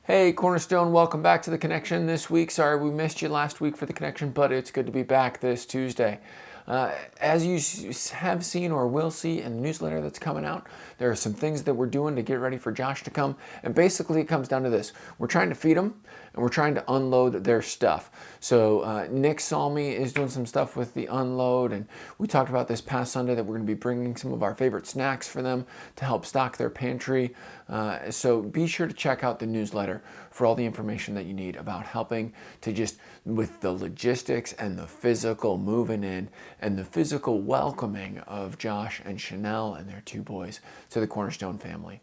Hey, Cornerstone, welcome back to The Connection this week. Sorry we missed you last week for The Connection, but it's good to be back this Tuesday. As you have seen or will see in the newsletter that's coming out, there are some things that we're doing to get ready for Josh to come. And basically, it comes down to this. We're trying to feed them, and we're trying to unload their stuff. So Nick Salmi is doing some stuff with the unload, and we talked about this past Sunday that we're going to be bringing some of our favorite snacks for them to help stock their pantry. So be sure to check out the newsletter for all the information that you need about helping to just with the logistics and the physical moving in and the physical welcoming of Josh and Chanel and their two boys to the Cornerstone family.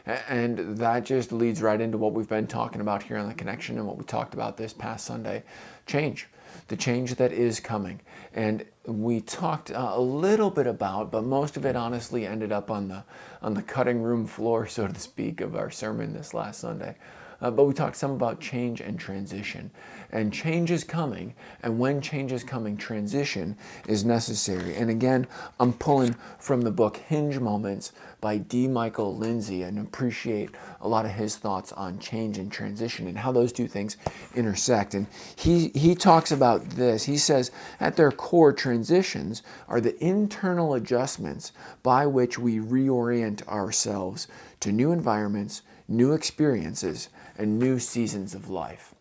And that just leads right into what we've been talking about here on The Connection and what we talked about this past Sunday. Change. The change that is coming. And we talked a little bit about, but most of it honestly ended up on the cutting room floor, so to speak, of our sermon this last Sunday. But we talked some about change and transition. And change is coming, and when change is coming, transition is necessary. And again, I'm pulling from the book Hinge Moments by D. Michael Lindsay and appreciate a lot of his thoughts on change and transition and how those two things intersect. And he talks about this. He says, at their core, transitions are the internal adjustments by which we reorient ourselves to new environments, new experiences, and new seasons of life.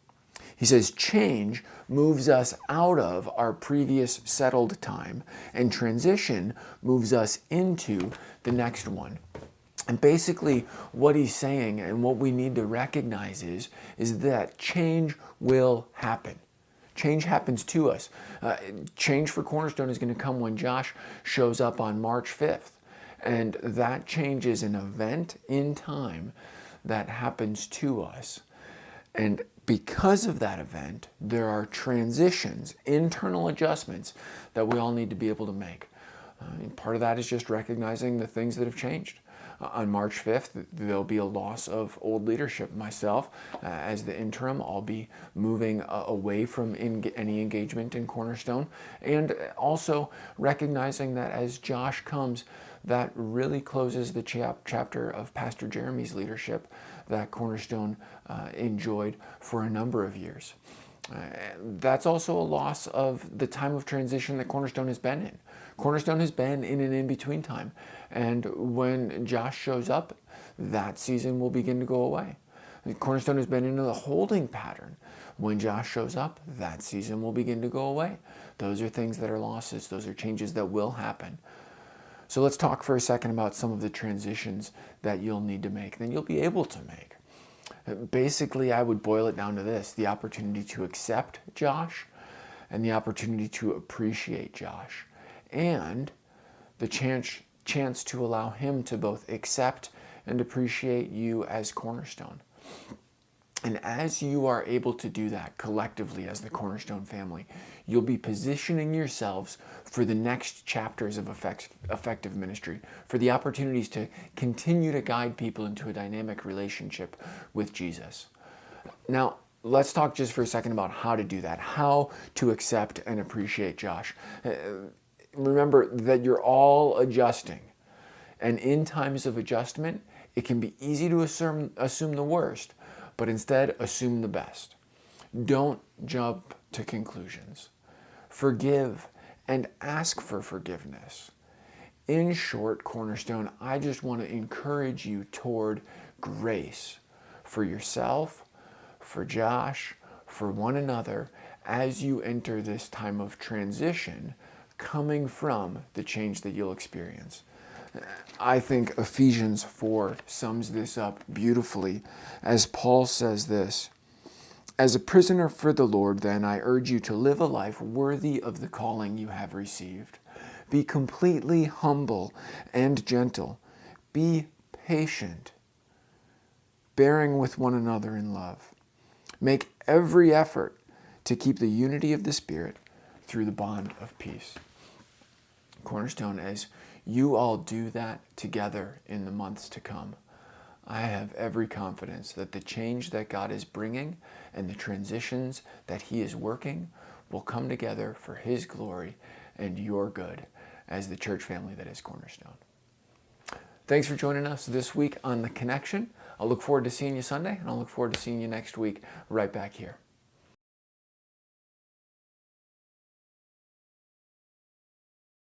He says change moves us out of our previous settled time, and transition moves us into the next one. And basically what he's saying and what we need to recognize is that change will happen. Change happens to us. Change for Cornerstone is going to come when Josh shows up on March 5th. And that change is an event in time that happens to us. And because of that event, there are transitions, internal adjustments that we all need to be able to make. And part of that is just recognizing the things that have changed. On March 5th, there'll be a loss of old leadership. Myself, as the interim, I'll be moving away from any engagement in Cornerstone, and also recognizing that as Josh comes, that really closes the chapter of Pastor Jeremy's leadership that Cornerstone enjoyed for a number of years. That's also a loss of the time of transition that Cornerstone has been in. Cornerstone has been in an in-between time. And when Josh shows up, that season will begin to go away. Cornerstone has been in a holding pattern. When Josh shows up, that season will begin to go away. Those are things that are losses. Those are changes that will happen. So let's talk for a second about some of the transitions that you'll need to make, then you'll be able to make. Basically, I would boil it down to this: the opportunity to accept Josh and the opportunity to appreciate Josh, and the chance to allow him to both accept and appreciate you as Cornerstone. And as you are able to do that collectively as the Cornerstone family, you'll be positioning yourselves for the next chapters of effective ministry, for the opportunities to continue to guide people into a dynamic relationship with Jesus. Now, let's talk just for a second about how to do that, how to accept and appreciate Josh. Remember that you're all adjusting. And in times of adjustment, it can be easy to assume the worst, but instead assume the best. Don't jump to conclusions. Forgive and ask for forgiveness. In short, Cornerstone, I just want to encourage you toward grace for yourself, for Josh, for one another as you enter this time of transition coming from the change that you'll experience. I think Ephesians 4 sums this up beautifully as Paul says this: as a prisoner for the Lord, then, I urge you to live a life worthy of the calling you have received. Be completely humble and gentle. Be patient, bearing with one another in love. Make every effort to keep the unity of the Spirit through the bond of peace. Cornerstone, as you all do that together in the months to come, I have every confidence that the change that God is bringing and the transitions that He is working will come together for His glory and your good as the church family that is Cornerstone. Thanks for joining us this week on The Connection. I'll look forward to seeing you Sunday, and I'll look forward to seeing you next week right back here.